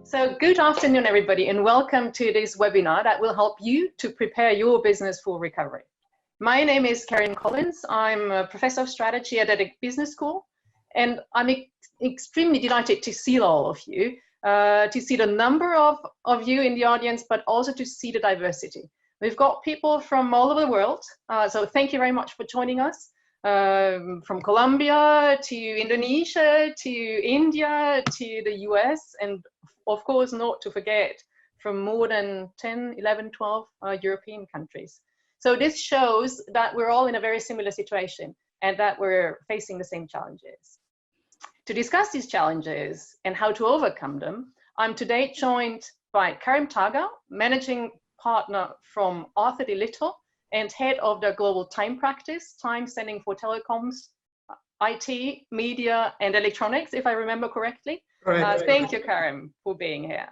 So good afternoon, everybody, and welcome to this webinar that will help you to prepare your business for recovery. My name is Karin Kollenz. I'm a professor of strategy at EDHEC Business School, and I'm extremely delighted to see all of you, to see the number of you in the audience, but also to see the diversity. We've got people from all over the world, so thank you very much for joining us. From Colombia to Indonesia to India to the US, and of course not to forget from more than 10, 11, 12 European countries. So this shows that we're all in a very similar situation and that we're facing the same challenges. To discuss these challenges and how to overcome them, I'm today joined by Karim Taga, managing partner from Arthur D. Little and head of their global time practice, time standing for telecoms, IT, media, and electronics, if I remember correctly. Thank you, Karim, for being here.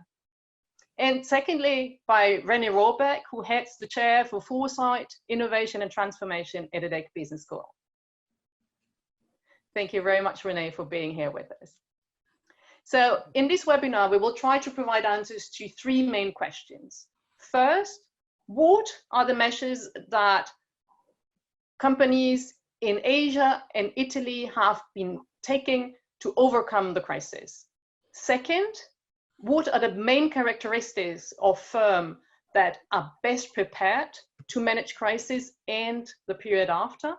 And secondly, by René Rohrbeck, who heads the chair for Foresight, Innovation and Transformation at EDHEC Business School. Thank you very much, Rene, for being here with us. So in this webinar, we will try to provide answers to three main questions. First, what are the measures that companies in Asia and Italy have been taking to overcome the crisis? Second, what are the main characteristics of firms that are best prepared to manage crisis and the period after?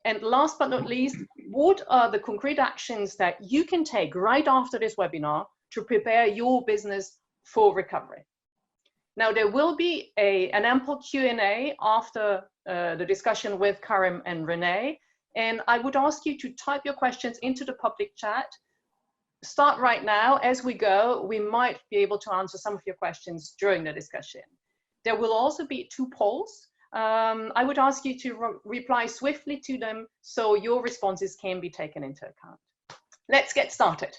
And last but not least, what are the concrete actions that you can take right after this webinar to prepare your business for recovery? Now, there will be an ample Q&A after the discussion with Karim and Rene, and I would ask you to type your questions into the public chat. Start right now. As we go, we might be able to answer some of your questions during the discussion. There will also be two polls. I would ask you to reply swiftly to them so your responses can be taken into account. Let's get started.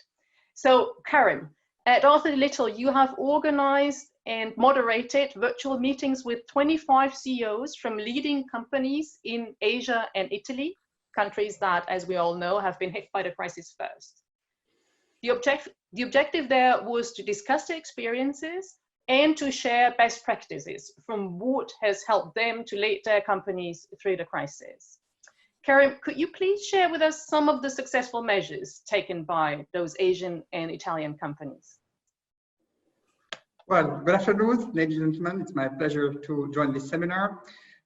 So, Karim, at Arthur Little, you have organized and moderated virtual meetings with 25 CEOs from leading companies in Asia and Italy, countries that, as we all know, have been hit by the crisis first. The objective there was to discuss their experiences and to share best practices from what has helped them to lead their companies through the crisis. Karim, could you please share with us some of the successful measures taken by those Asian and Italian companies? Well, good afternoon, ladies and gentlemen. It's my pleasure to join this seminar.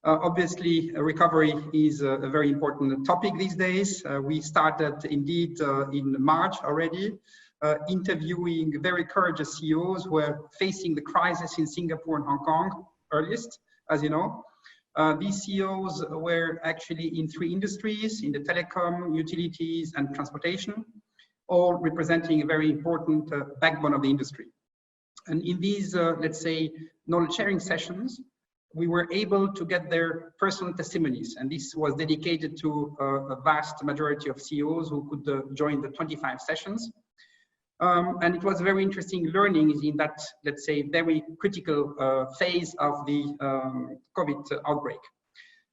Obviously, recovery is a very important topic these days. We started indeed in March already, interviewing very courageous CEOs who were facing the crisis in Singapore and Hong Kong earliest, as you know. These CEOs were actually in three industries, in the telecom, utilities, and transportation, all representing a very important backbone of the industry. And in these, let's say, knowledge sharing sessions, we were able to get their personal testimonies. And this was dedicated to a vast majority of CEOs who could join the 25 sessions. And it was very interesting learning in that, let's say, very critical phase of the COVID outbreak.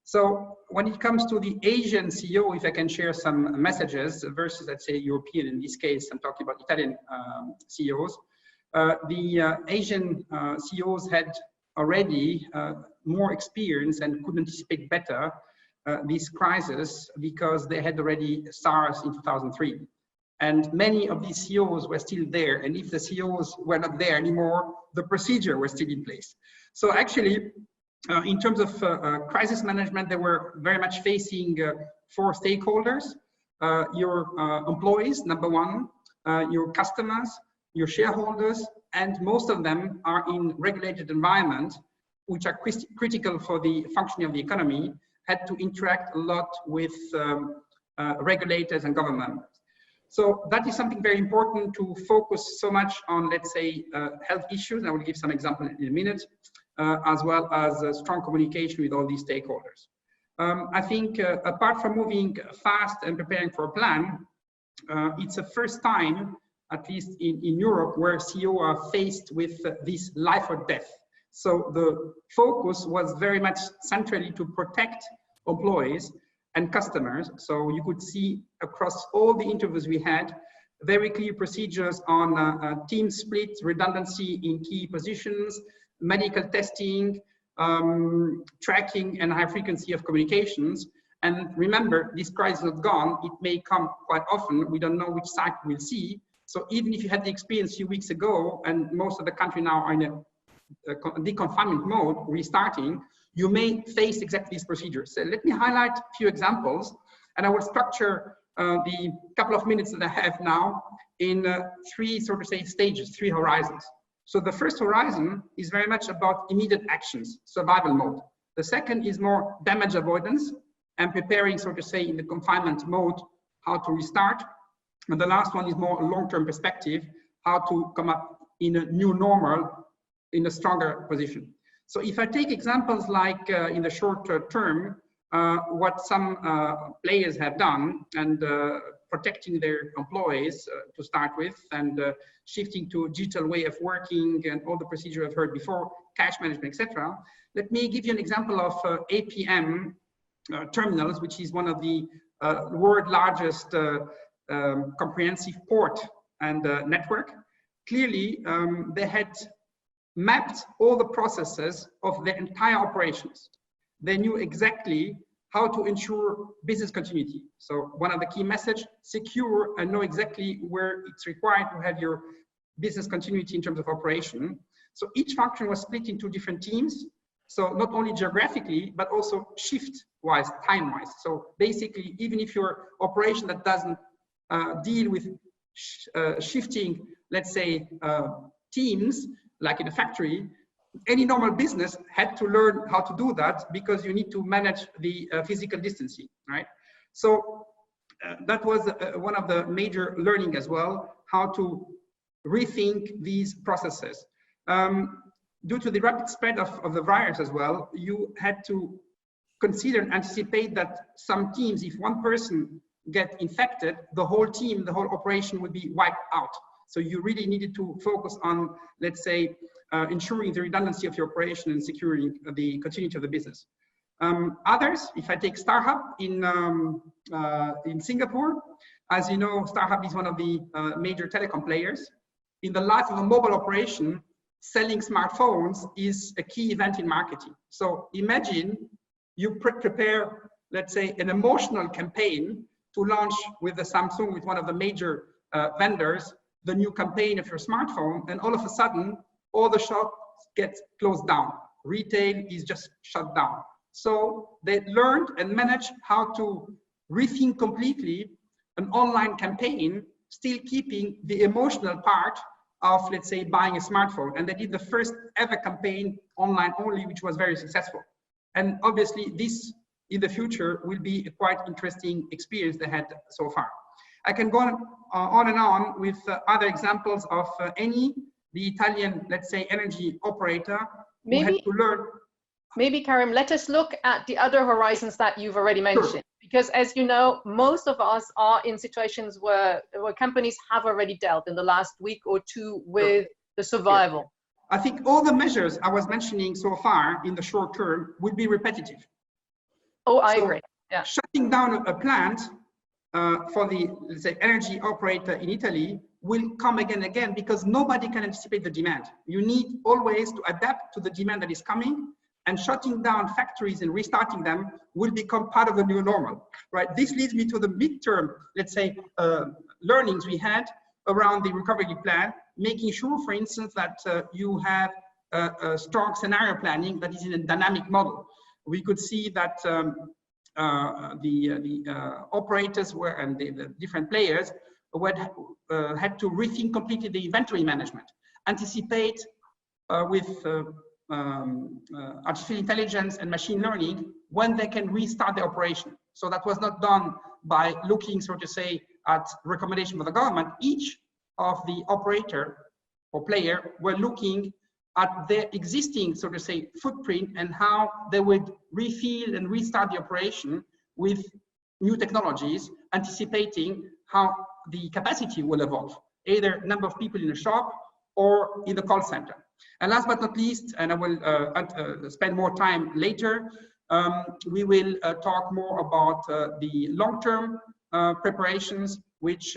So when it comes to the Asian CEO, if I can share some messages versus, let's say, European, in this case, I'm talking about Italian CEOs. The Asian CEOs had already more experience and could anticipate better this crisis because they had already SARS in 2003. And many of these CEOs were still there. And if the CEOs were not there anymore, the procedure was still in place. So actually, in terms of crisis management, they were very much facing four stakeholders: your employees, number one, your customers, your shareholders, and most of them are in regulated environment, which are critical for the functioning of the economy, had to interact a lot with regulators and government. So that is something very important to focus so much on, let's say, health issues. I will give some examples in a minute, as well as strong communication with all these stakeholders. I think apart from moving fast and preparing for a plan, it's the first time, at least in Europe, where CEOs are faced with this life or death. So the focus was very much centrally to protect employees and customers. So you could see across all the interviews we had very clear procedures on team split, redundancy in key positions, medical testing, tracking, and high frequency of communications. And remember, this crisis is not gone. It may come quite often. We don't know which cycle we'll see. So even if you had the experience a few weeks ago, and most of the country now are in a deconfinement mode, restarting, you may face exactly these procedures. So let me highlight a few examples, and I will structure the couple of minutes that I have now in three, so to say, stages, three horizons. So the first horizon is very much about immediate actions, survival mode. The second is more damage avoidance and preparing, so to say, in the confinement mode, how to restart. And the last one is more long-term perspective, how to come up in a new normal in a stronger position. So if I take examples like in the short term, what some players have done and protecting their employees to start with, and shifting to a digital way of working and all the procedure I've heard before, cash management, etc. Let me give you an example of APM terminals, which is one of the world's largest comprehensive port and network. Clearly, they had mapped all the processes of their entire operations. They knew exactly how to ensure business continuity. So one of the key messages, secure and know exactly where it's required to have your business continuity in terms of operation. So each function was split into different teams. So not only geographically, but also shift-wise, time-wise. So basically, even if your operation that doesn't deal with shifting, let's say, teams, like in a factory, any normal business had to learn how to do that because you need to manage the physical distancing, right? So that was one of the major learning as well, how to rethink these processes. Due to the rapid spread of the virus as well, you had to consider and anticipate that some teams, if one person get infected, the whole team, the whole operation would be wiped out. So you really needed to focus on, let's say, ensuring the redundancy of your operation and securing the continuity of the business. Others, if I take StarHub in Singapore, as you know, StarHub is one of the major telecom players. In the life of a mobile operation, selling smartphones is a key event in marketing. So imagine you prepare, let's say, an emotional campaign to launch with the Samsung, with one of the major vendors, the new campaign of your smartphone, and all of a sudden, all the shops get closed down. Retail is just shut down. So they learned and managed how to rethink completely an online campaign, still keeping the emotional part of, let's say, buying a smartphone. And they did the first ever campaign online only, which was very successful. And obviously this in the future will be a quite interesting experience they had so far. I can go on and on with other examples of the Italian, let's say, energy operator who had to learn. Maybe, Karim, let us look at the other horizons that you've already mentioned. Sure. Because as you know, most of us are in situations where companies have already dealt in the last week or two with the survival. Yeah. I think all the measures I was mentioning so far in the short term will be repetitive. Oh, I agree. Yeah. Shutting down a plant for the, let's say, energy operator in Italy will come again because nobody can anticipate the demand. You need always to adapt to the demand that is coming, and shutting down factories and restarting them will become part of the new normal, right? This leads me to the midterm, let's say, learnings we had around the recovery plan, making sure, for instance, that you have a strong scenario planning that is in a dynamic model. We could see that the operators were, and the different players had to rethink completely the inventory management, anticipate with artificial intelligence and machine learning when they can restart the operation. So that was not done by looking, so to say, at recommendation of the government. Each of the operator or player were looking at their existing, so to say, footprint and how they would refill and restart the operation with new technologies, anticipating how the capacity will evolve, either number of people in the shop or in the call center. And last but not least, and I will spend more time later, we will talk more about the long-term preparations, which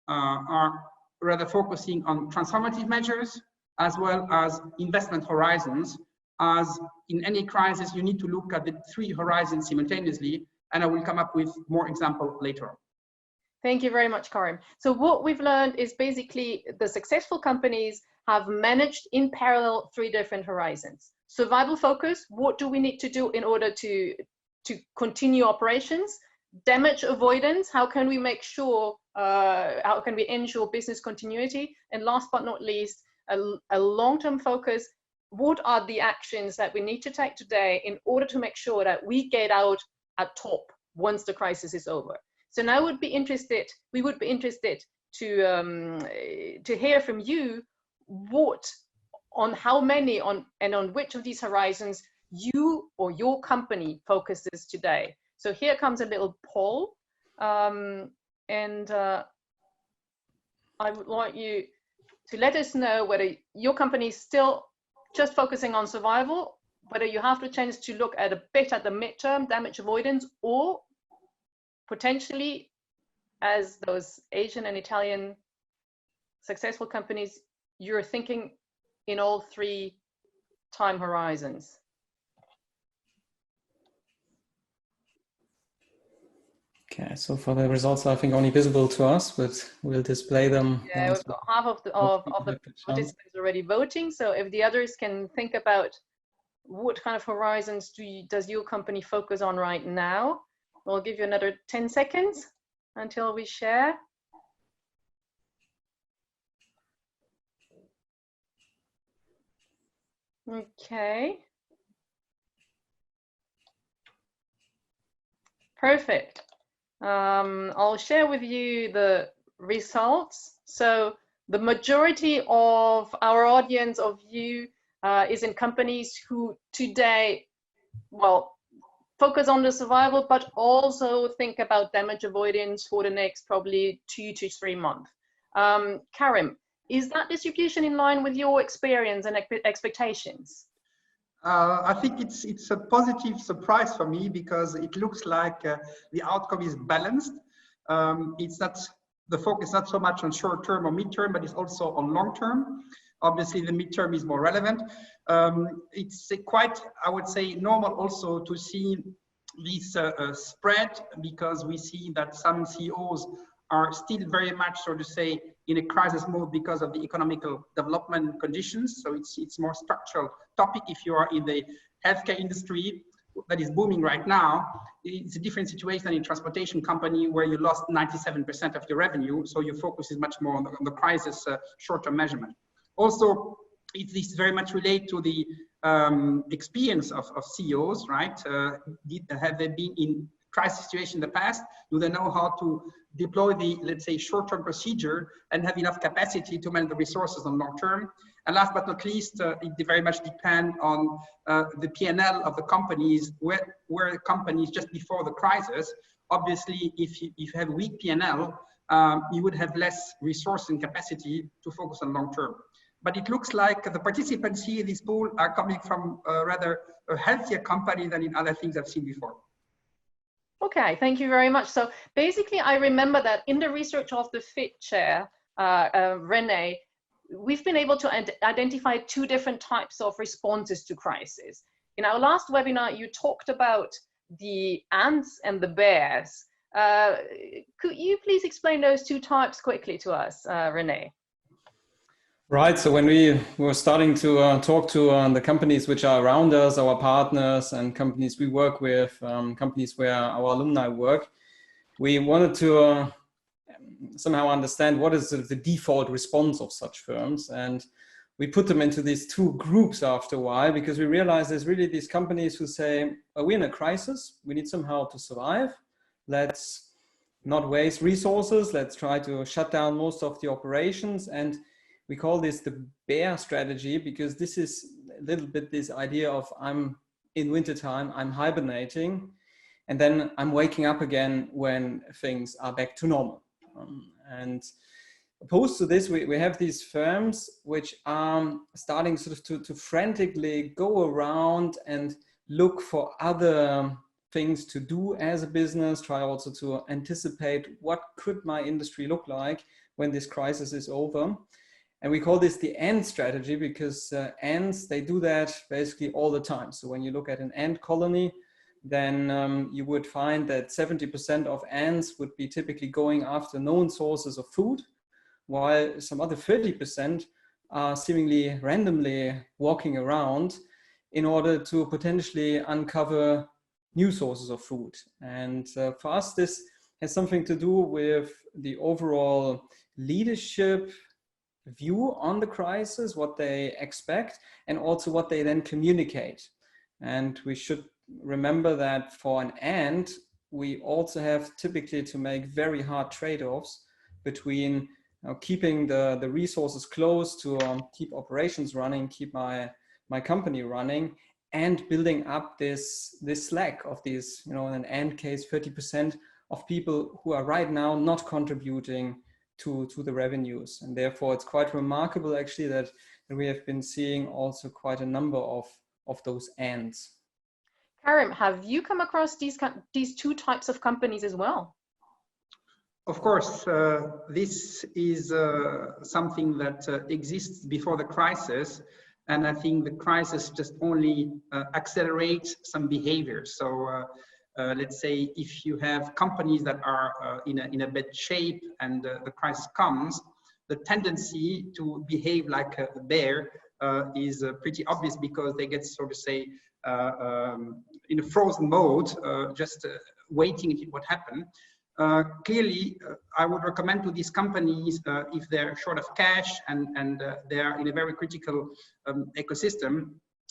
are rather focusing on transformative measures as well as investment horizons. As in any crisis, you need to look at the 3 horizons simultaneously, and I will come up with more examples later on. Thank you very much, Karim. So what we've learned is basically the successful companies have managed in parallel 3 different horizons. Survival focus, what do we need to do in order to continue operations? Damage avoidance, how can we make sure, how can we ensure business continuity? And last but not least, a long-term focus, what are the actions that we need to take today in order to make sure that we get out at top once the crisis is over? So now we would be interested to hear from you on how many and on which of these horizons you or your company focuses today. So here comes a little poll, and I would like you to let us know whether your company is still just focusing on survival, whether you have the chance to look at a bit at the midterm damage avoidance, or potentially, as those Asian and Italian successful companies, you're thinking in all 3 time horizons. Okay, so for the results, I think only visible to us, but we'll display them. Yeah, we've got half of the participants already voting. So if the others can think about what kind of horizons does your company focus on right now, we'll give you another 10 seconds until we share. Okay. Perfect. I'll share with you the results. So the majority of our audience of you is in companies who today, well, focus on the survival, but also think about damage avoidance for the next probably 2 to 3 months. Karim, is that distribution in line with your experience and expectations? I think it's a positive surprise for me, because it looks like the outcome is balanced. It's not the focus not so much on short term or midterm, but it's also on long term. Obviously, the midterm is more relevant. It's quite, I would say, normal also to see this spread, because we see that some CEOs are still very much, so to say, in a crisis mode because of the economical development conditions. So it's more structural topic. If you are in the healthcare industry that is booming right now, it's a different situation than in transportation company where you lost 97% of your revenue. So your focus is much more on the crisis short-term measurement. Also, it's very much related to the experience of CEOs, right? Have they been in crisis situation in the past? Do they know how to deploy the, let's say, short-term procedure and have enough capacity to manage the resources on long term? And last but not least, it very much depends on the P&L of the companies, where companies just before the crisis. Obviously, if you have weak P&L, you would have less resource and capacity to focus on long term. But it looks like the participants here in this pool are coming from rather a healthier company than in other things I've seen before. Okay, thank you very much. So basically, I remember that in the research of the FIT chair, Rene, we've been able to identify 2 different types of responses to crisis. In our last webinar, you talked about the ants and the bears. Could you please explain those 2 types quickly to us, Rene? Right, so when we were starting to talk to the companies which are around us, our partners and companies we work with, companies where our alumni work, we wanted to somehow understand what is the default response of such firms. And we put them into these 2 groups after a while, because we realized there's really these companies who say, we're in a crisis, we need somehow to survive. Let's not waste resources, let's try to shut down most of the operations. And we call this the bear strategy, because this is a little bit this idea of I'm in wintertime, I'm hibernating, and then I'm waking up again when things are back to normal. And opposed to this, we have these firms which are starting sort of to frantically go around and look for other things to do as a business, try also to anticipate what could my industry look like when this crisis is over. And we call this the ant strategy because ants, they do that basically all the time. So when you look at an ant colony, then you would find that 70% of ants would be typically going after known sources of food, while some other 30% are seemingly randomly walking around in order to potentially uncover new sources of food. And for us, this has something to do with the overall leadership view on the crisis, what they expect, and also what they then communicate. And we should remember that for an ant, we also have typically to make very hard trade-offs between keeping the resources close to keep operations running, keep my company running, and building up this slack of these, in an ant case, 30% of people who are right now not contributing to the revenues. And therefore, it's quite remarkable actually that we have been seeing also quite a number of those ants. Karim, have you come across these two types of companies as well? Of course, this is something that exists before the crisis, and I think the crisis just only accelerates some behaviors. So let's say if you have companies that are in a bad shape and the crisis comes, the tendency to behave like a bear is pretty obvious because they get, so to say, in a frozen mode, just waiting what happened. Clearly, I would recommend to these companies, if they're short of cash and they are in a very critical ecosystem,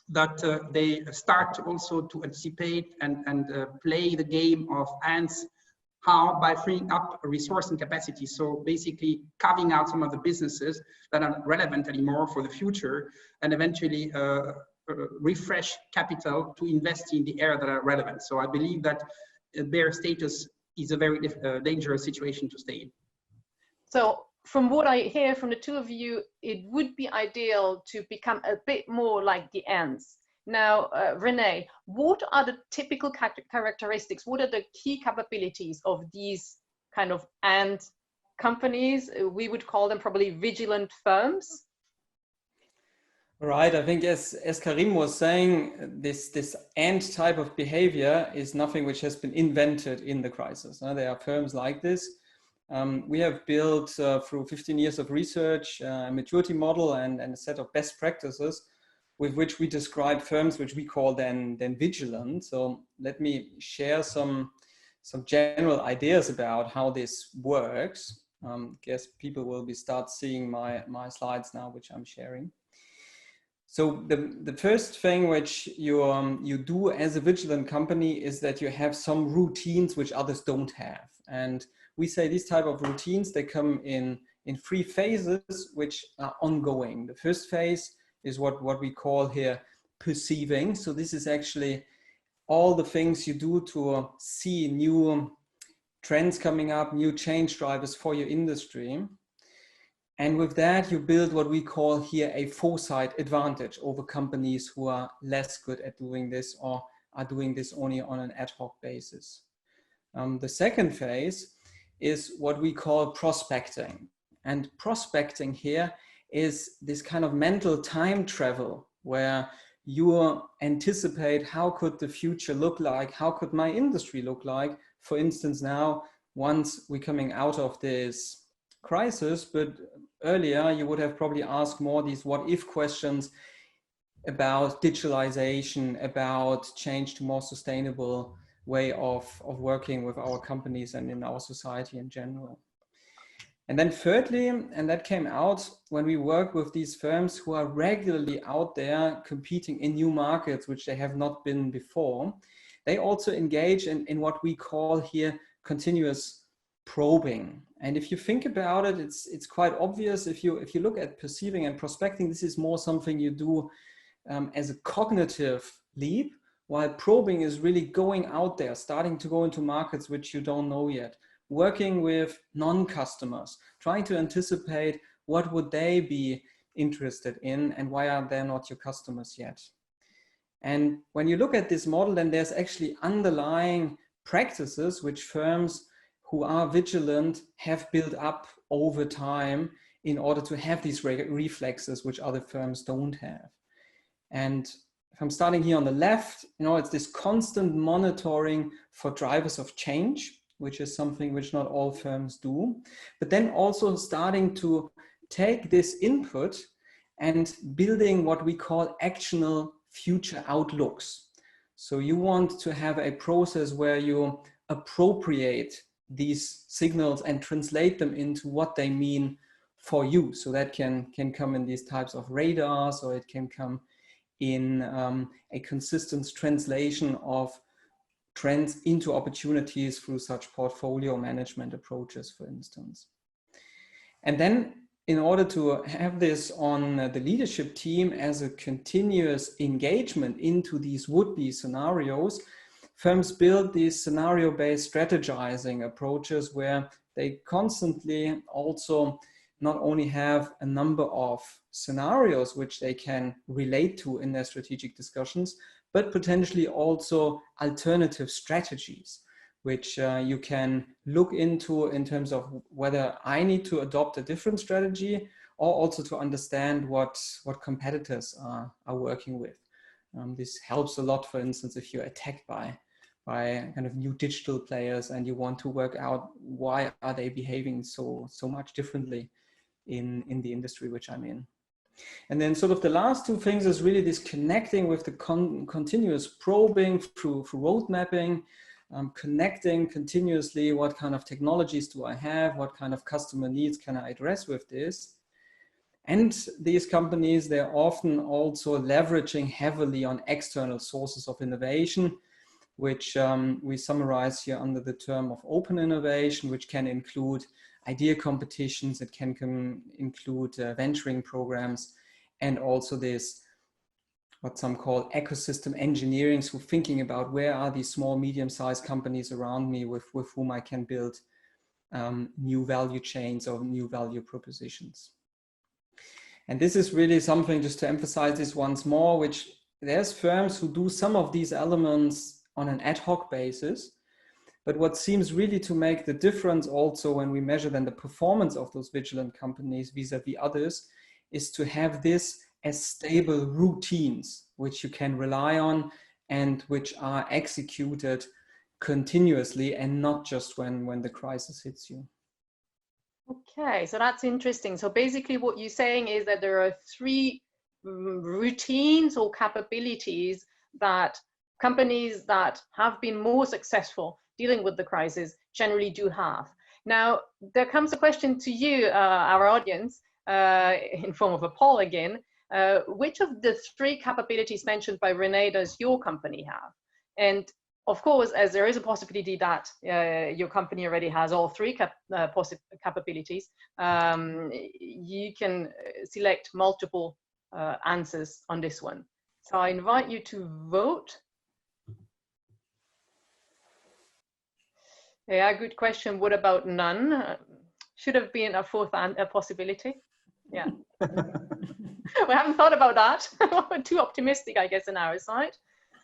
that they start also to anticipate and play the game of ants. How? By freeing up resource and capacity. So basically carving out some of the businesses that are not relevant anymore for the future and eventually refresh capital to invest in the area that are relevant. So I believe that bear status is a very dangerous situation to stay in. So from what I hear from the two of you, it would be ideal to become a bit more like the ants. Now, Rene, what are the typical characteristics? What are the key capabilities of these kind of ant companies? We would call them probably vigilant firms. Right, I think as Karim was saying, this ant type of behavior is nothing which has been invented in the crisis. There are firms like this. We have built through 15 years of research, a maturity model and a set of best practices with which we describe firms which we call then vigilant. So let me share some general ideas about how this works. Guess people will start seeing my slides now, which I'm sharing. So the first thing which you do as a vigilant company is that you have some routines which others don't have. And we say these type of routines, they come in 3 phases which are ongoing. The first phase is what we call here perceiving. So this is actually all the things you do to see new trends coming up, new change drivers for your industry. And with that, you build what we call here a foresight advantage over companies who are less good at doing this or are doing this only on an ad hoc basis. The second phase is what we call prospecting. And prospecting here is this kind of mental time travel where you anticipate how could the future look like, how could my industry look like, for instance now, once we're coming out of this crisis, but earlier you would have probably asked more these what if questions about digitalization, about change to more sustainable way of working with our companies and in our society in general. And then thirdly, and that came out when we work with these firms who are regularly out there competing in new markets, which they have not been before, they also engage in what we call here continuous probing. And if you think about it, it's quite obvious. If you look at perceiving and prospecting, this is more something you do as a cognitive leap, while probing is really going out there, starting to go into markets which you don't know yet, working with non-customers, trying to anticipate what would they be interested in and why are they not your customers yet. And when you look at this model, then there's actually underlying practices which firms who are vigilant have built up over time in order to have these reflexes which other firms don't have. And if I'm starting here on the left, it's this constant monitoring for drivers of change, which is something which not all firms do, but then also starting to take this input and building what we call actionable future outlooks. So you want to have a process where you appropriate these signals and translate them into what they mean for you. So that can come in these types of radars, or it can come in a consistent translation of trends into opportunities through such portfolio management approaches, for instance. And then in order to have this on the leadership team as a continuous engagement into these would-be scenarios, firms build these scenario-based strategizing approaches where they constantly also not only have a number of scenarios which they can relate to in their strategic discussions, but potentially also alternative strategies, which you can look into in terms of whether I need to adopt a different strategy, or also to understand what competitors are working with. This helps a lot, for instance, if you're attacked by kind of new digital players and you want to work out why are they behaving so much differently in the industry which I'm in. And then sort of the last two things is really this connecting with the continuous probing through road mapping, connecting continuously what kind of technologies do I have, what kind of customer needs can I address with this. And these companies, they're often also leveraging heavily on external sources of innovation, which we summarize here under the term of open innovation, which can include idea competitions, it can include venturing programs, and also this, what some call ecosystem engineering, so thinking about where are these small, medium-sized companies around me with whom I can build new value chains or new value propositions. And this is really something, just to emphasize this once more, which there's firms who do some of these elements on an ad hoc basis. But what seems really to make the difference also when we measure then the performance of those vigilant companies vis-a-vis others is to have this as stable routines, which you can rely on and which are executed continuously and not just when the crisis hits you. Okay, so that's interesting. So basically what you're saying is that there are three routines or capabilities that companies that have been more successful dealing with the crisis generally do have. Now, there comes a question to you, our audience, in form of a poll again. Which of the three capabilities mentioned by Rene does your company have? And of course, as there is a possibility that your company already has all three capabilities, you can select multiple answers on this one. So I invite you to vote. Yeah, good question. What about none? Should have been a fourth possibility. Yeah. We haven't thought about that. We're too optimistic, I guess, on our side.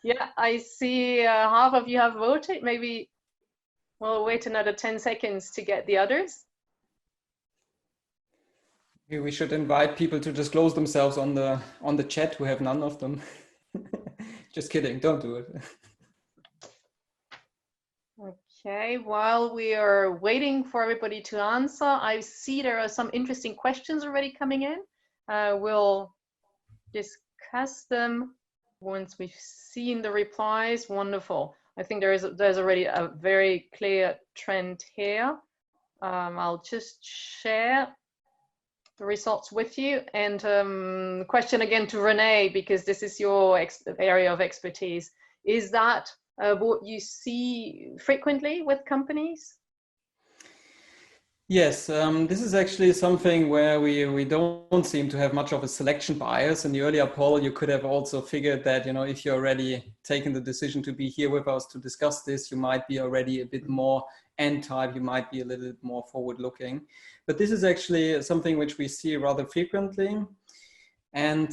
Yeah, I see half of you have voted. Maybe we'll wait another 10 seconds to get the others. Maybe we should invite people to disclose themselves on the chat who have none of them. Just kidding, don't do it. Okay, while we are waiting for everybody to answer, I see there are some interesting questions already coming in. We'll discuss them once we've seen the replies. Wonderful. I think there's already a very clear trend here. I'll just share the results with you. And question again to Rene, because this is your area of expertise. Is that what you see frequently with companies? Yes, this is actually something where we don't seem to have much of a selection bias. In the earlier poll, you could have also figured that, if you're already taken the decision to be here with us to discuss this, you might be already a bit more N-type, you might be a little bit more forward-looking. But this is actually something which we see rather frequently. And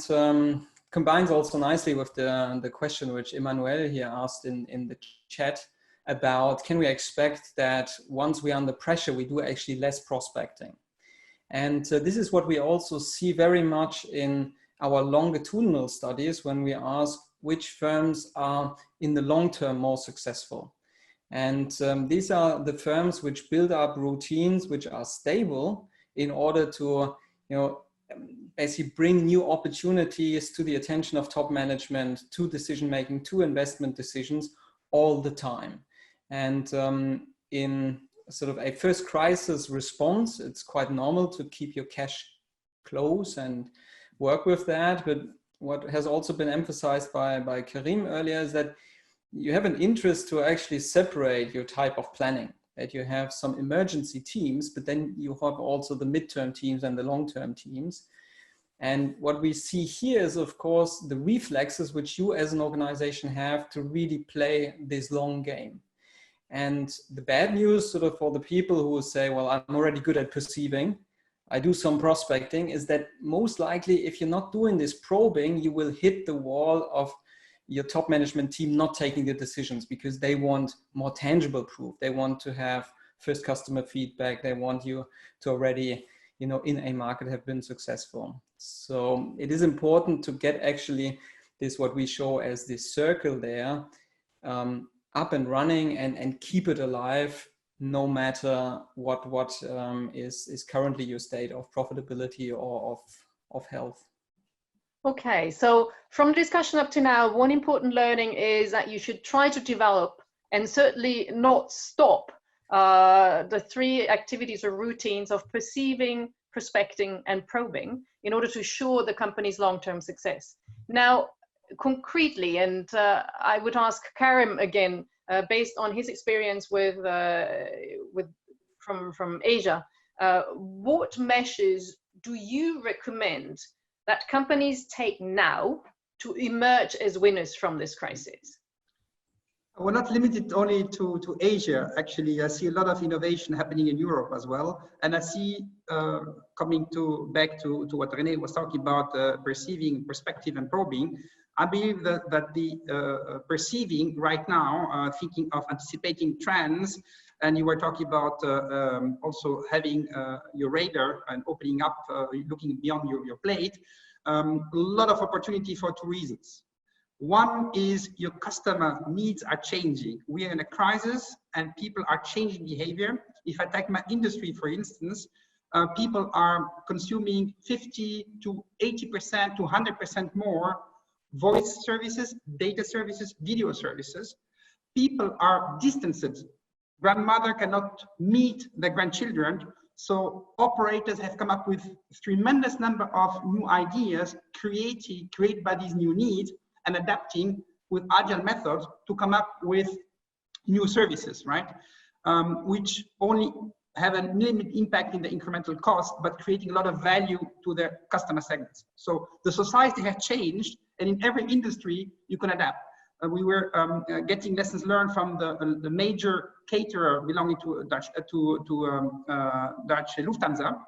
combines also nicely with the question which Emmanuel here asked in the chat about, can we expect that once we're under pressure, we do actually less prospecting? And this is what we also see very much in our longitudinal studies when we ask which firms are in the long term more successful. And these are the firms which build up routines which are stable in order to, basically bring new opportunities to the attention of top management, to decision making, to investment decisions all the time. And in sort of a first crisis response, it's quite normal to keep your cash close and work with that. But what has also been emphasized by Karim earlier is that you have an interest to actually separate your type of planning, that you have some emergency teams, but then you have also the midterm teams and the long-term teams. And what we see here is, of course, the reflexes which you as an organization have to really play this long game. And the bad news sort of for the people who say, well, I'm already good at perceiving, I do some prospecting, is that most likely if you're not doing this probing, you will hit the wall of your top management team not taking the decisions because they want more tangible proof. They want to have first customer feedback. They want you to already, in a market have been successful. So it is important to get actually this, what we show as this circle there, up and running and keep it alive no matter what is currently your state of profitability or of health. Okay, so from the discussion up to now, one important learning is that you should try to develop and certainly not stop the three activities or routines of perceiving, prospecting, and probing in order to assure the company's long-term success. Now, concretely, and I would ask Karim again, based on his experience from Asia, what measures do you recommend that companies take now to emerge as winners from this crisis? We're not limited only to Asia. Actually, I see a lot of innovation happening in Europe as well. And I see, coming back to what Rene was talking about, perceiving, perspective, and probing, I believe that the perceiving right now, thinking of anticipating trends, and you were talking about also having your radar and opening up, looking beyond your plate, a lot of opportunity for two reasons. One is your customer needs are changing. We are in a crisis and people are changing behavior. If I take my industry, for instance, people are consuming 50 to 80% to 100% more voice services, data services, video services. People are distanced. Grandmother cannot meet the grandchildren. So operators have come up with a tremendous number of new ideas created by these new needs and adapting with agile methods to come up with new services, right? Which only have a limited impact in the incremental cost, but creating a lot of value to their customer segments. So the society has changed, and in every industry you can adapt. We were getting lessons learned from the major caterer belonging to Dutch Lufthansa.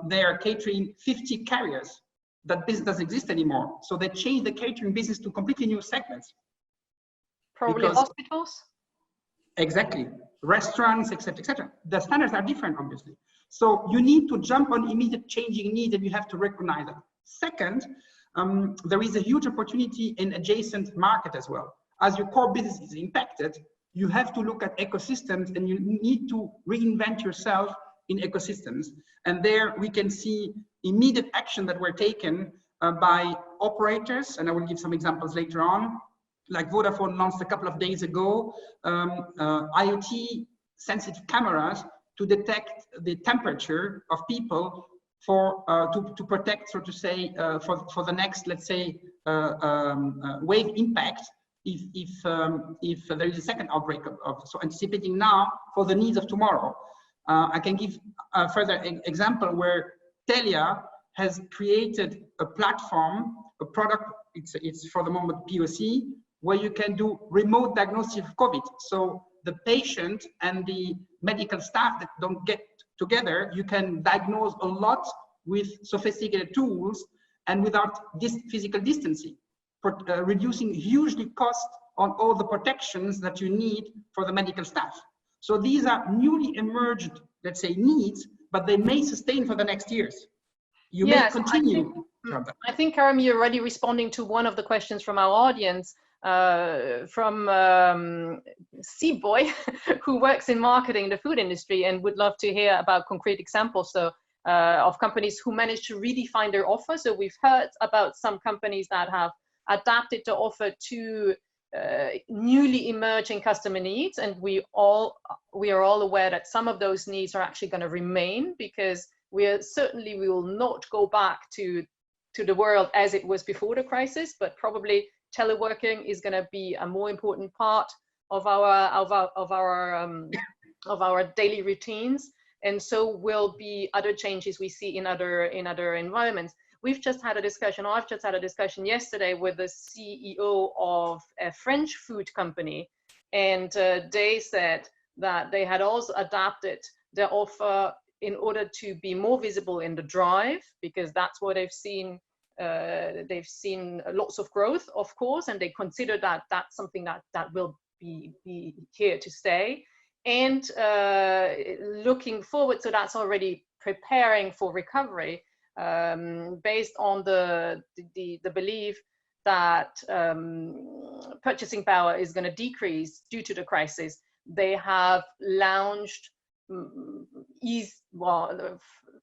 They are catering 50 carriers. That business doesn't exist anymore. So they changed the catering business to completely new segments. Probably hospitals? Exactly. Restaurants, etc., etc. The standards are different, obviously. So you need to jump on immediate changing needs, and you have to recognize that. Second, there is a huge opportunity in adjacent market as well. As your core business is impacted, you have to look at ecosystems, and you need to reinvent yourself in ecosystems. And there we can see immediate action that were taken by operators, and I will give some examples later on. Like Vodafone launched a couple of days ago, IoT sensitive cameras to detect the temperature of people for to protect, so to say, for the next, let's say, wave impact if there is a second outbreak of so anticipating now for the needs of tomorrow. I can give a further example where Telia has created a platform, a product. It's for the moment POC, where you can do remote diagnosis of COVID. So the patient and the medical staff that don't get together, you can diagnose a lot with sophisticated tools and without this physical distancing, reducing hugely cost on all the protections that you need for the medical staff. So these are newly emerged, let's say, needs, but they may sustain for the next years. You may continue. I think, Karim, you're already responding to one of the questions from our audience, from C-Boy, who works in marketing in the food industry and would love to hear about concrete examples of companies who managed to redefine their offer. So we've heard about some companies that have adapted the offer to newly emerging customer needs, and we are all aware that some of those needs are actually going to remain, because we will not go back to the world as it was before the crisis, but probably teleworking is going to be a more important part of our daily routines, and so will be other changes we see in other environments. We've just had a discussion, or I've just had a discussion yesterday with the CEO of a French food company, and they said that they had also adapted their offer in order to be more visible in the drive, because that's what they've seen. They've seen lots of growth, of course, and they consider that that's something that will be here to stay. And looking forward, so that's already preparing for recovery. Based on the belief that purchasing power is going to decrease due to the crisis, they have launched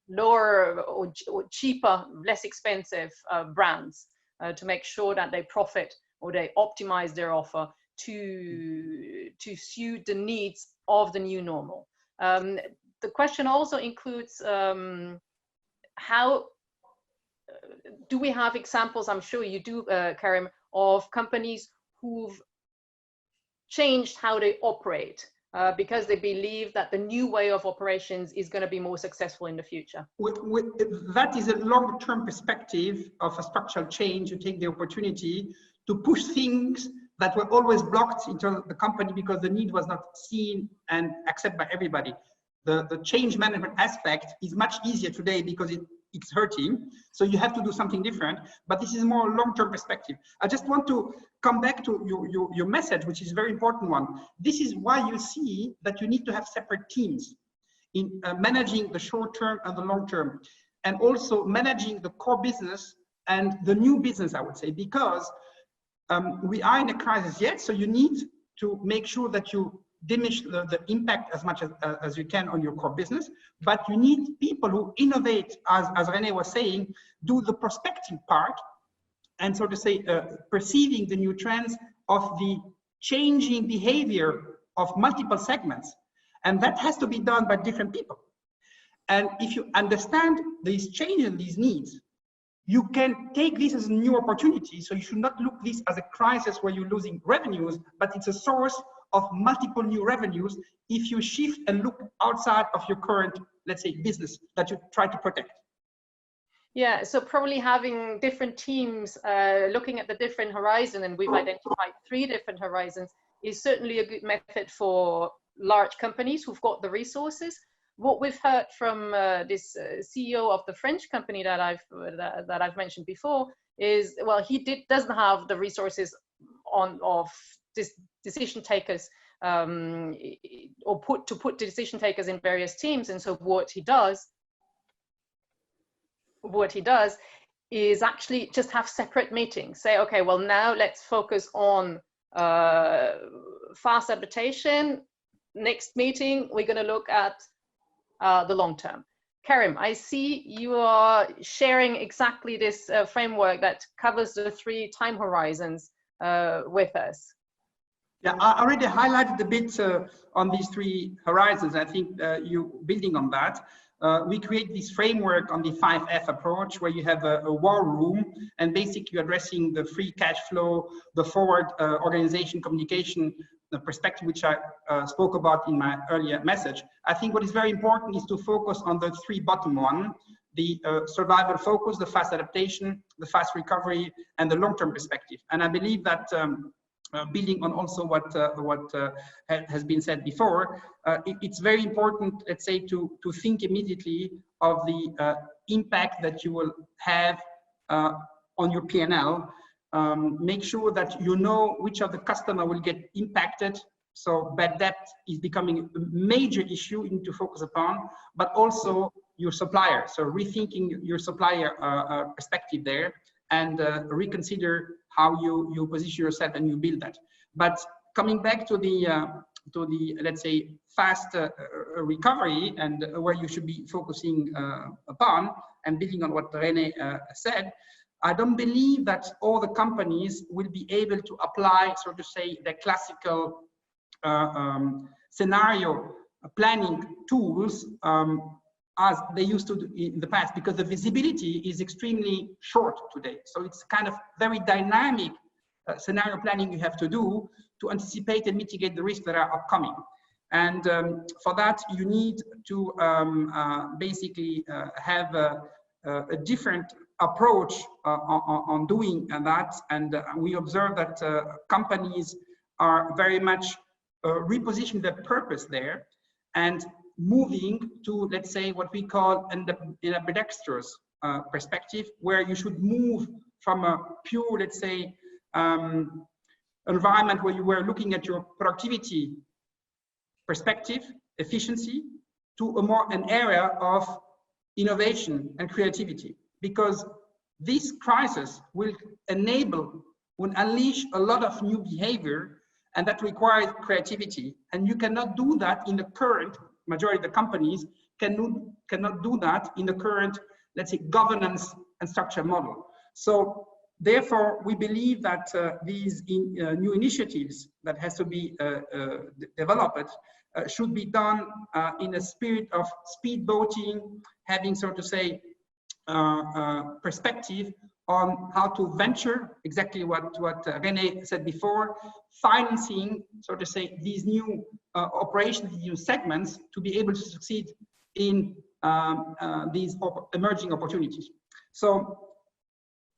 lower or cheaper, less expensive brands to make sure that they profit or they optimize their offer to suit the needs of the new normal. The question also includes how do we have examples, I'm sure you do, Karim, of companies who've changed how they operate because they believe that the new way of operations is going to be more successful in the future? That is a long-term perspective of a structural change. You take the opportunity to push things that were always blocked into the company because the need was not seen and accepted by everybody. The change management aspect is much easier today because it's hurting, so you have to do something different, but this is more long-term perspective. I just want to come back to your message, which is a very important one. This is why you see that you need to have separate teams in managing the short-term and the long-term, and also managing the core business and the new business, I would say, because we are in a crisis yet, so you need to make sure that you diminish the impact as much as you can on your core business, but you need people who innovate, as Rene was saying, do the prospecting part, and so to say, perceiving the new trends of the changing behavior of multiple segments. And that has to be done by different people. And if you understand these changes and these needs, you can take this as a new opportunity. So you should not look this as a crisis where you're losing revenues, but it's a source of multiple new revenues if you shift and look outside of your current, let's say, business that you try to protect. Yeah, so probably having different teams looking at the different horizon, and we've identified 3 different horizons, is certainly a good method for large companies who've got the resources. What we've heard from this CEO of the French company that I've mentioned before is, well, he doesn't have the resources of this decision takers or put decision takers in various teams, and so what he does is actually just have separate meetings. Say, okay, well, now let's focus on fast adaptation. Next meeting, we're going to look at the long term. Karim, I see you are sharing exactly this framework that covers the 3 time horizons with us. Yeah, I already highlighted a bit on these 3 horizons. I think you building on that. We create this framework on the 5F approach, where you have a war room, and basically you're addressing the free cash flow, the forward organization communication, the perspective which I spoke about in my earlier message. I think what is very important is to focus on the 3 bottom one, the survival focus, the fast adaptation, the fast recovery, and the long-term perspective. And I believe that building on also what has been said before, it's very important, let's say, to think immediately of the impact that you will have on your P&L. Make sure that you know which of the customer will get impacted. So bad debt is becoming a major issue you need to focus upon, but also your supplier. So rethinking your supplier perspective there, and reconsider how you position yourself and you build that. But coming back to the let's say fast recovery, and where you should be focusing upon, and building on what Rene said, I don't believe that all the companies will be able to apply, so to say, the classical scenario planning tools as they used to do in the past, because the visibility is extremely short today. So it's kind of very dynamic scenario planning you have to do to anticipate and mitigate the risks that are upcoming. And for that, you need to basically have a different approach on doing that. And we observe that companies are very much repositioning their purpose there and moving to, let's say, what we call an ambidextrous perspective, where you should move from a pure, let's say, environment where you were looking at your productivity perspective, efficiency, to an area of innovation and creativity, because this crisis will unleash a lot of new behavior, and that requires creativity. And you cannot do that in the current, majority of the companies cannot do that in the current, let's say, governance and structure model. So therefore, we believe that these new initiatives that has to be developed should be done in a spirit of speedboating, having, so to say, perspective on how to venture, exactly what René said before, financing, so to say, these new operations, these new segments, to be able to succeed in these emerging opportunities. So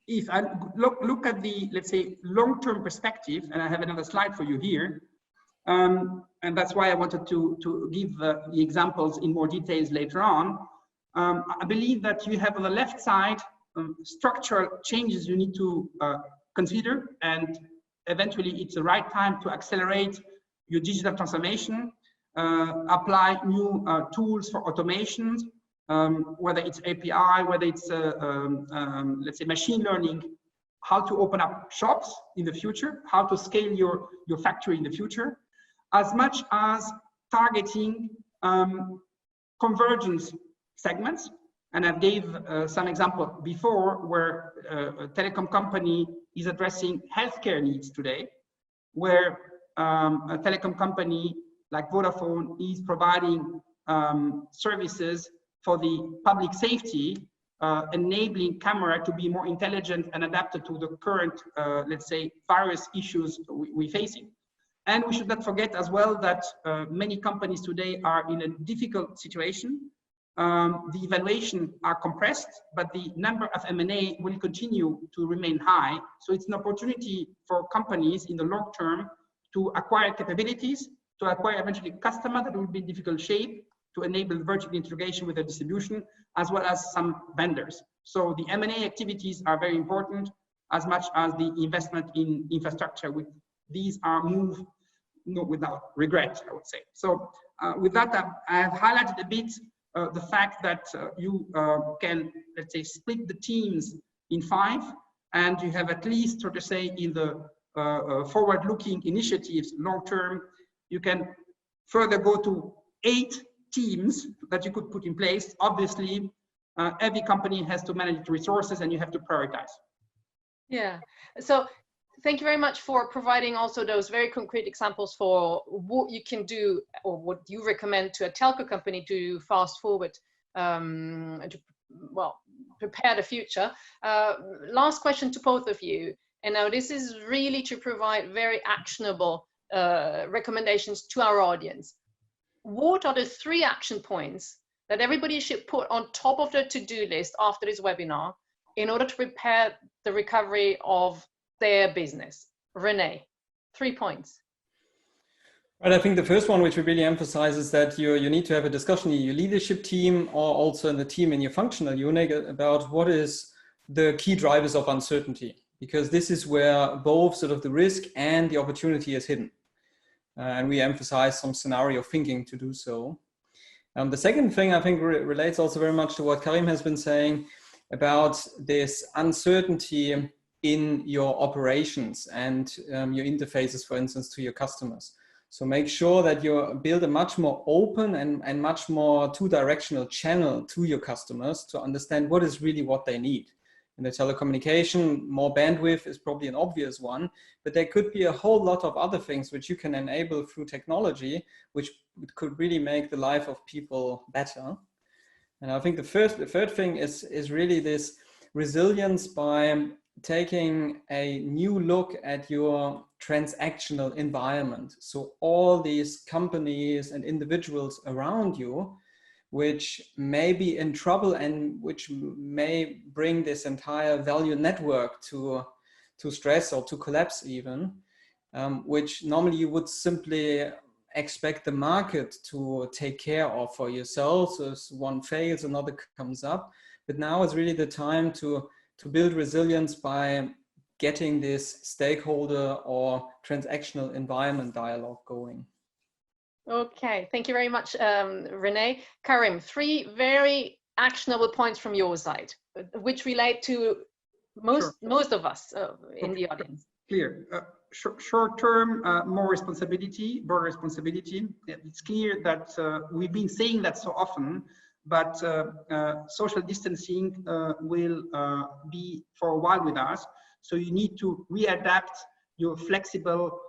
if I look at the, let's say, long-term perspective, and I have another slide for you here, and that's why I wanted to give the examples in more details later on. I believe that you have on the left side structural changes you need to consider, and eventually it's the right time to accelerate your digital transformation, apply new tools for automation, whether it's API, whether it's let's say machine learning, how to open up shops in the future, how to scale your factory in the future, as much as targeting convergence segments. And I gave some example before where a telecom company is addressing healthcare needs today, where a telecom company like Vodafone is providing services for the public safety, enabling camera to be more intelligent and adapted to the current, let's say, virus issues we're facing. And we should not forget as well that many companies today are in a difficult situation. The evaluation are compressed, but the number of M&A will continue to remain high. So it's an opportunity for companies in the long term to acquire capabilities, to acquire eventually customer that will be in difficult shape, to enable vertical integration with the distribution, as well as some vendors. So the M&A activities are very important, as much as the investment in infrastructure. These are moved without regret, I would say. So with that, I have highlighted a bit the fact that you can, let's say, split the teams in 5, and you have at least, so to say, in the forward-looking initiatives, long-term, you can further go to 8 teams that you could put in place. Obviously, every company has to manage resources, and you have to prioritize. Yeah. So thank you very much for providing also those very concrete examples for what you can do, or what you recommend to a telco company to fast forward, to, well, prepare the future. Last question to both of you. And now this is really to provide very actionable recommendations to our audience. What are the 3 action points that everybody should put on top of their to-do list after this webinar in order to prepare the recovery of their business? René, 3 points. Right, I think the first one, which we really emphasize, is that you need to have a discussion in your leadership team, or also in the team in your functional unit, about what is the key drivers of uncertainty, because this is where both sort of the risk and the opportunity is hidden. And we emphasize some scenario thinking to do so. The second thing I think relates also very much to what Karim has been saying about this uncertainty in your operations and your interfaces, for instance, to your customers. So make sure that you build a much more open and much more two-directional channel to your customers to understand what is really what they need. In the telecommunication, more bandwidth is probably an obvious one, but there could be a whole lot of other things which you can enable through technology, which could really make the life of people better. And I think the third thing is really this resilience by taking a new look at your transactional environment. So all these companies and individuals around you, which may be in trouble and which may bring this entire value network to stress or to collapse even, which normally you would simply expect the market to take care of for yourself. So if one fails, another comes up. But now is really the time to build resilience by getting this stakeholder or transactional environment dialogue going. Okay, thank you very much, Rene. Karim, 3 very actionable points from your side, which relate to most of us in the audience. Clear. Short term, more responsibility, broader responsibility. It's clear that we've been saying that so often, but social distancing will be for a while with us. So you need to readapt your flexible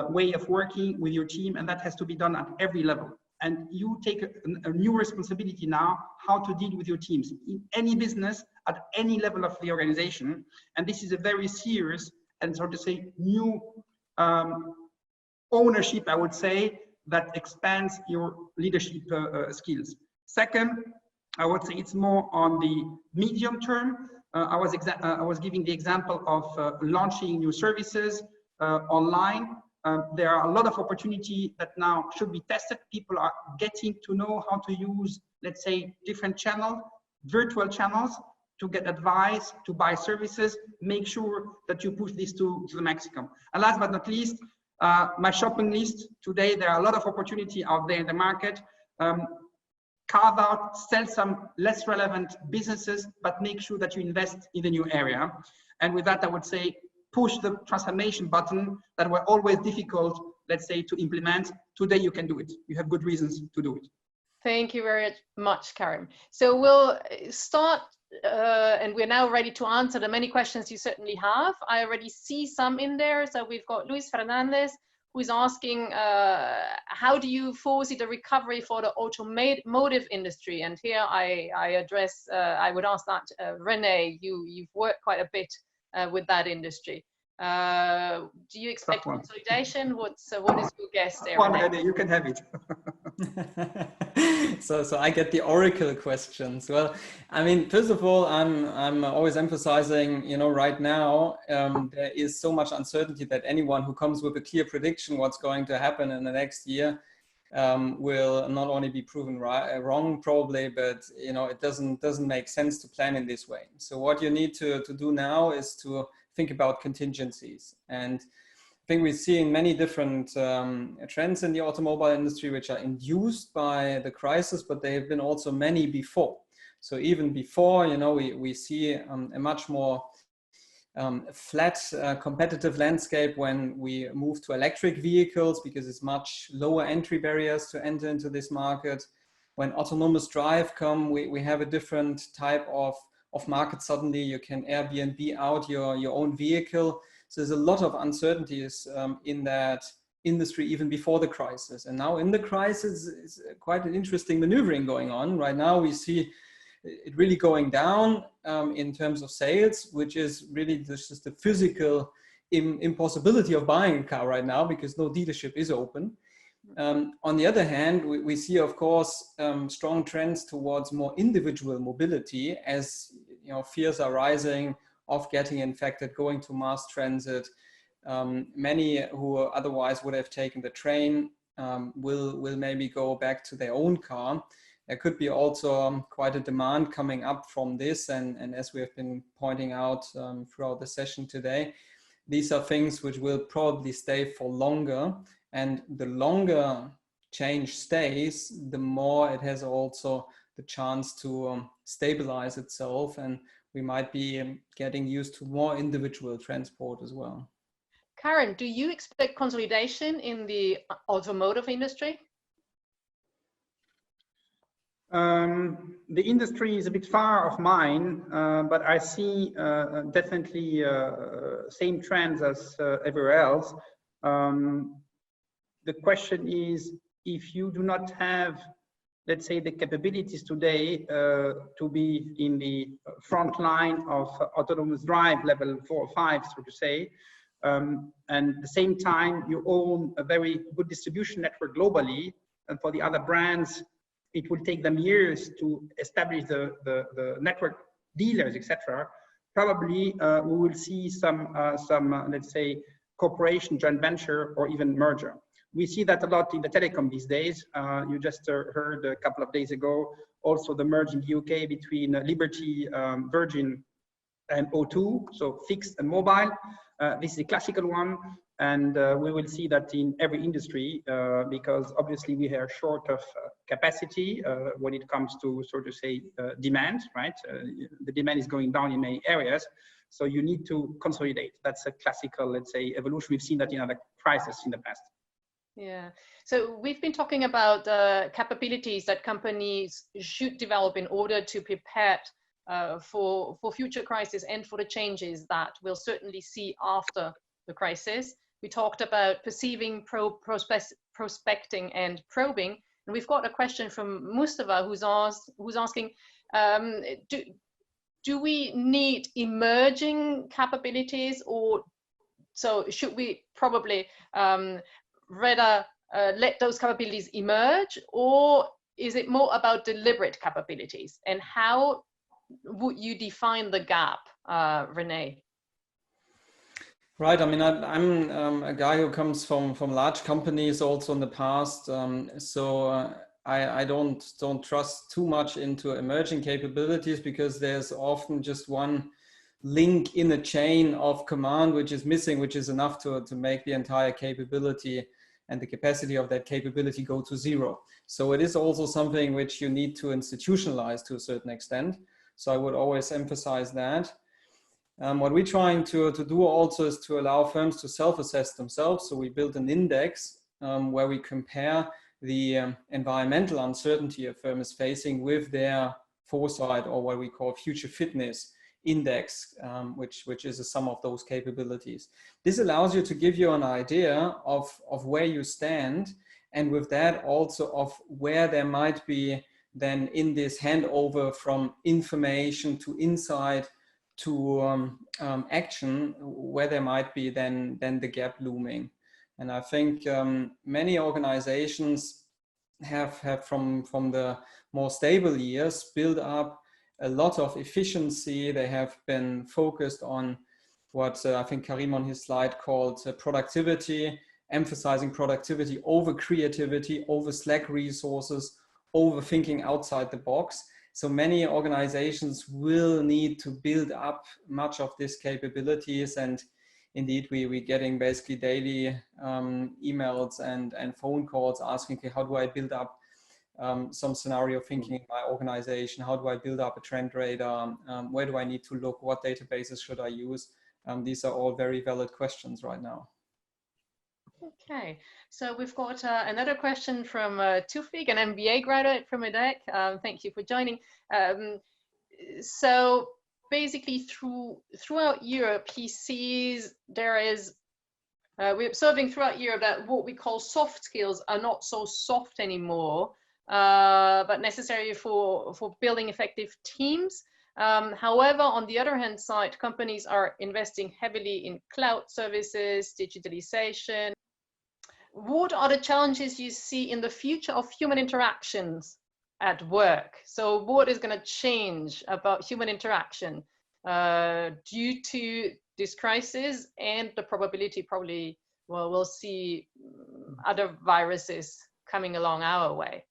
way of working with your team, and that has to be done at every level. And you take a new responsibility now, how to deal with your teams in any business at any level of the organization. And this is a very serious and, so to say, new ownership, I would say, that expands your leadership skills. Second, I would say it's more on the medium term. I was giving the example of launching new services online. There are a lot of opportunity that now should be tested. People are getting to know how to use, let's say, different channels, virtual channels, to get advice, to buy services. Make sure that you push this to the maximum. And last but not least, my shopping list. Today, there are a lot of opportunity out there in the market. Carve out, sell some less relevant businesses, but make sure that you invest in the new area. And with that, I would say, push the transformation button that were always difficult, let's say, to implement. Today, you can do it. You have good reasons to do it. Thank you very much, Karim. So we'll start, and we're now ready to answer the many questions you certainly have. I already see some in there. So we've got Luis Fernandez, who is asking, how do you foresee the recovery for the automotive industry? And here I would ask that, Rene, you've worked quite a bit with that industry. Do you expect consolidation? What is your guess there? Rene, you can have it. So I get the oracle questions. Well, I mean, first of all, I'm always emphasizing, you know, right now there is so much uncertainty that anyone who comes with a clear prediction what's going to happen in the next year will not only be proven wrong probably, but you know, it doesn't make sense to plan in this way. So what you need to do now is to think about contingencies. And I think we're seeing many different trends in the automobile industry which are induced by the crisis, but there have been also many before. So even before, you know, we see a much more flat competitive landscape when we move to electric vehicles, because it's much lower entry barriers to enter into this market. When autonomous drive come, we have a different type of market. Suddenly you can Airbnb out your own vehicle. So there's a lot of uncertainties in that industry even before the crisis. And now in the crisis, it's quite an interesting maneuvering going on. Right now we see it really going down in terms of sales, which is really just the physical impossibility of buying a car right now because no dealership is open. On the other hand, we see, of course, strong trends towards more individual mobility as, you know, fears are rising of getting infected, going to mass transit. Many who otherwise would have taken the train will maybe go back to their own car. there could be also quite a demand coming up from this. And as we have been pointing out throughout the session today, these are things which will probably stay for longer. And the longer change stays, the more it has also the chance to stabilize itself. And we might be getting used to more individual transport as well. Karin, do you expect consolidation in the automotive industry? The industry is a bit far of mine, but I see definitely same trends as everywhere else. The question is, if you do not have, let's say, the capabilities today to be in the front line of autonomous drive level 4 or 5, so to say, and at the same time you own a very good distribution network globally, and for the other brands it will take them years to establish the network dealers, etc. Probably we will see some let's say cooperation, joint venture, or even merger. We see that a lot in the telecom these days. You just heard a couple of days ago also the merge in the UK between Liberty, Virgin, and O2, so fixed and mobile. This is a classical one, and we will see that in every industry because obviously we are short of capacity when it comes to, so to say, demand, right? The demand is going down in many areas, so you need to consolidate. That's a classical, let's say, evolution. We've seen that in other crises in the past. Yeah, so we've been talking about capabilities that companies should develop in order to prepare for future crises and for the changes that we'll certainly see after the crisis. We talked about perceiving, prospecting, and probing. And we've got a question from Mustafa who's asking, do we need emerging capabilities, or so should we probably rather let those capabilities emerge, or is it more about deliberate capabilities? And how would you define the gap, Rene? Right. I mean, I'm a guy who comes from large companies also in the past, so I don't trust too much into emerging capabilities, because there's often just one link in a chain of command which is missing, which is enough to make the entire capability and the capacity of that capability go to zero. So it is also something which you need to institutionalize to a certain extent. So I would always emphasize that. What we're trying to do also is to allow firms to self-assess themselves. So we built an index where we compare the environmental uncertainty a firm is facing with their foresight, or what we call future fitness index, which is a sum of those capabilities. This allows you to give you an idea of where you stand, and with that also of where there might be then in this handover from information to insight to action, where there might be then the gap looming. And I think many organizations have from the more stable years built up a lot of efficiency. They have been focused on what I think Karim on his slide called productivity, emphasizing productivity over creativity, over slack resources, over thinking outside the box. So many organizations will need to build up much of these capabilities, and indeed we're getting basically daily emails and phone calls asking, okay, how do I build up some scenario thinking in my organization? How do I build up a trend radar? Where do I need to look? What databases should I use? These are all very valid questions right now. Okay, so we've got another question from Tufik, an MBA graduate from EDHEC. Thank you for joining. So basically throughout Europe, he sees there is, we're observing throughout Europe that what we call soft skills are not so soft anymore, but necessary for building effective teams. However, on the other hand side, companies are investing heavily in cloud services, digitalization. What are the challenges you see in the future of human interactions at work? So what is going to change about human interaction due to this crisis, and the probability probably, well, we'll see other viruses coming along our way?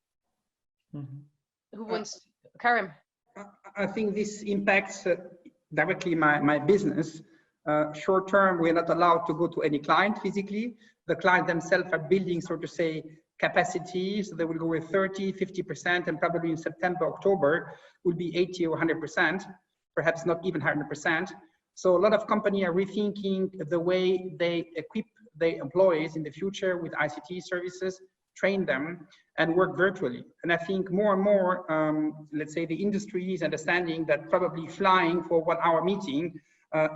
Mm-hmm. who wants? Karim. I think this impacts directly my business. Short term, we're not allowed to go to any client physically. The client themselves are building, so to say, capacity. So they will go with 30, 50%, and probably in September, October will be 80 or 100%, perhaps not even 100%. So a lot of companies are rethinking the way they equip their employees in the future with ICT services, train them, and work virtually. And I think more and more, let's say the industry is understanding that probably flying for 1 hour meeting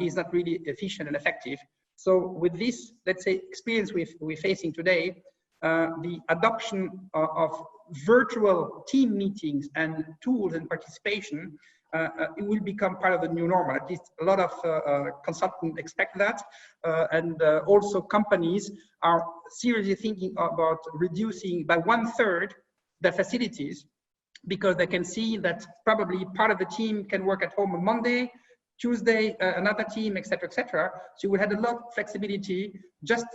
is not really efficient and effective. So with this, let's say, experience we're facing today, the adoption of virtual team meetings and tools and participation, it will become part of the new normal. At least a lot of consultants expect that. And also companies are seriously thinking about reducing by 1/3 the facilities, because they can see that probably part of the team can work at home on Monday, Tuesday, another team, etc., etc. So you will have a lot of flexibility just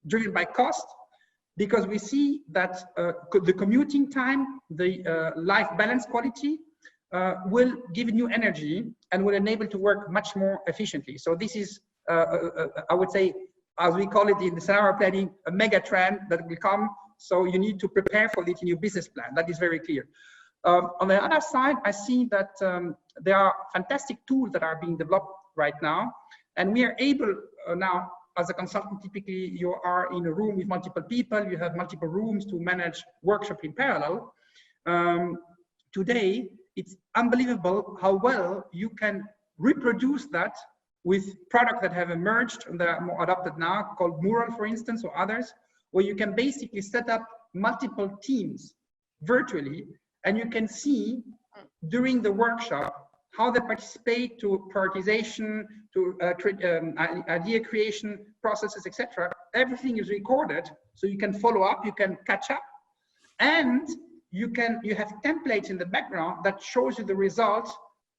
driven by cost, because we see that the commuting time, the life balance quality will give new energy and will enable to work much more efficiently. So this is, I would say, as we call it in the scenario planning, a mega trend that will come. So you need to prepare for it in your business plan. That is very clear. On the other side, I see that there are fantastic tools that are being developed right now. And we are able now, as a consultant, typically you are in a room with multiple people, you have multiple rooms to manage workshop in parallel. Today, it's unbelievable how well you can reproduce that with products that have emerged and that are more adopted now, called Mural, for instance, or others, where you can basically set up multiple teams virtually, and you can see during the workshop how they participate to prioritization, to idea creation processes, etc. Everything is recorded, so you can follow up, you can catch up, and you have templates in the background that shows you the results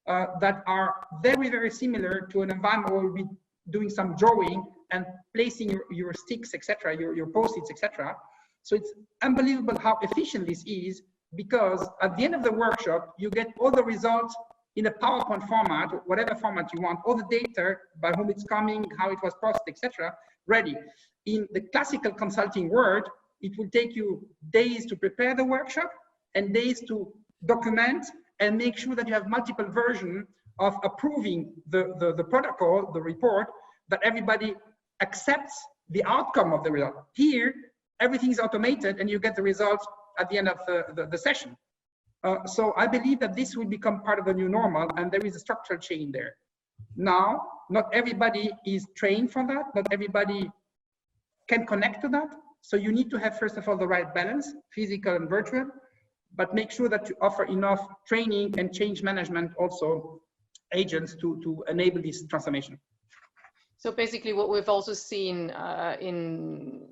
that are very, very similar to an environment where we'll be doing some drawing and placing your sticks, etc., your post-its, etc. So it's unbelievable how efficient this is, because at the end of the workshop, you get all the results in a PowerPoint format, whatever format you want, all the data, by whom it's coming, how it was processed, etc., ready. In the classical consulting world, it will take you days to prepare the workshop and days to document and make sure that you have multiple versions of approving the protocol, the report, that everybody accepts the outcome of the result. Here, everything is automated and you get the results at the end of the session. So I believe that this will become part of the new normal, and there is a structural change there. Now, not everybody is trained for that, not everybody can connect to that. So you need to have, first of all, the right balance, physical and virtual, but make sure that you offer enough training and change management also agents to enable this transformation. So basically what we've also seen in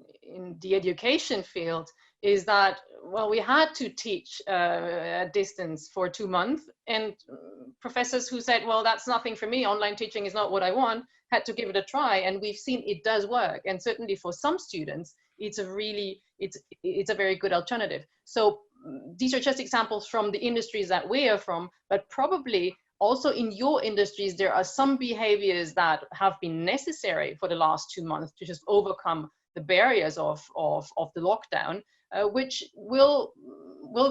the education field is that, well, we had to teach at distance for 2 months, and professors who said, well, that's nothing for me, online teaching is not what I want, had to give it a try, and we've seen it does work. And certainly for some students, it's a very good alternative. So these are just examples from the industries that we are from, but probably also in your industries, there are some behaviors that have been necessary for the last 2 months to just overcome the barriers of the lockdown, which will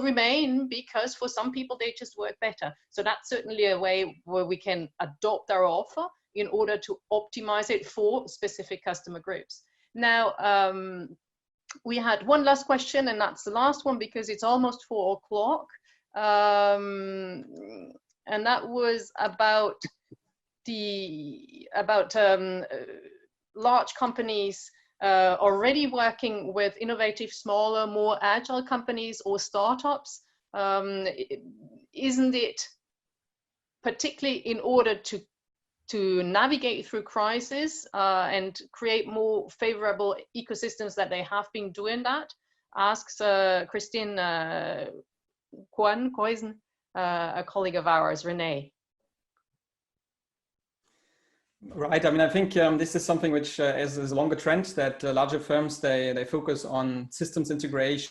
remain, because for some people they just work better. So that's certainly a way where we can adopt our offer in order to optimize it for specific customer groups. Now, we had one last question, and that's the last one because it's almost 4 o'clock. And that was about large companies already working with innovative, smaller, more agile companies or startups. Isn't it particularly in order to navigate through crisis and create more favorable ecosystems that they have been doing that? Asks Christine Koisen, a colleague of ours, Rene. Right. I mean, I think this is something which is a longer trend, that larger firms, they focus on systems integration,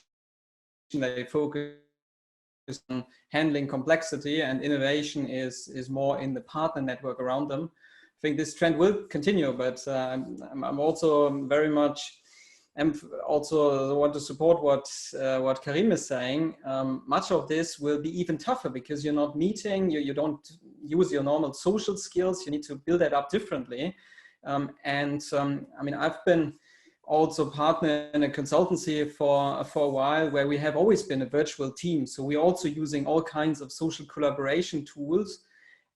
they focus on on handling complexity, and innovation is more in the partner network around them. I think this trend will continue, but I'm also very much also want to support what Karim is saying. Much of this will be even tougher because you're not meeting, you don't use your normal social skills, you need to build that up differently. I mean, I've been also partner in a consultancy for a while where we have always been a virtual team. So we're also using all kinds of social collaboration tools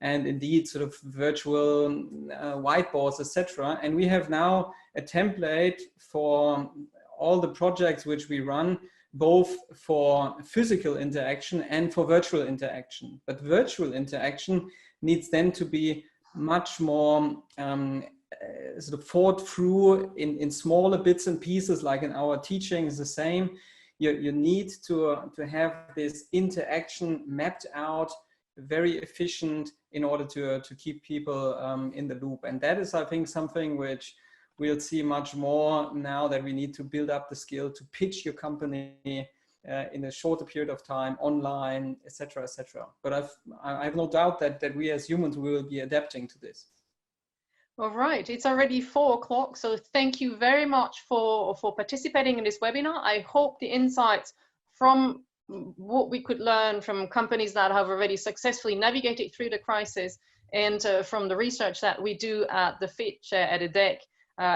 and indeed sort of virtual whiteboards, etc. And we have now a template for all the projects which we run, both for physical interaction and for virtual interaction. But virtual interaction needs then to be much more sort of thought through in smaller bits and pieces, like in our teaching is the same. You need to have this interaction mapped out, very efficient, in order to keep people in the loop. And that is, I think, something which we'll see much more now, that we need to build up the skill to pitch your company in a shorter period of time, online, etc., etc. But I have no doubt that we as humans will be adapting to this. All right, it's already 4 o'clock, so thank you very much for participating in this webinar. I hope the insights from what we could learn from companies that have already successfully navigated through the crisis and from the research that we do at the Fitch at EDHEC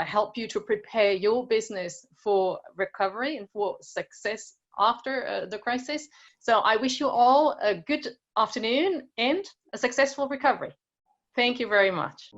help you to prepare your business for recovery and for success after the crisis. So I wish you all a good afternoon and a successful recovery. Thank you very much.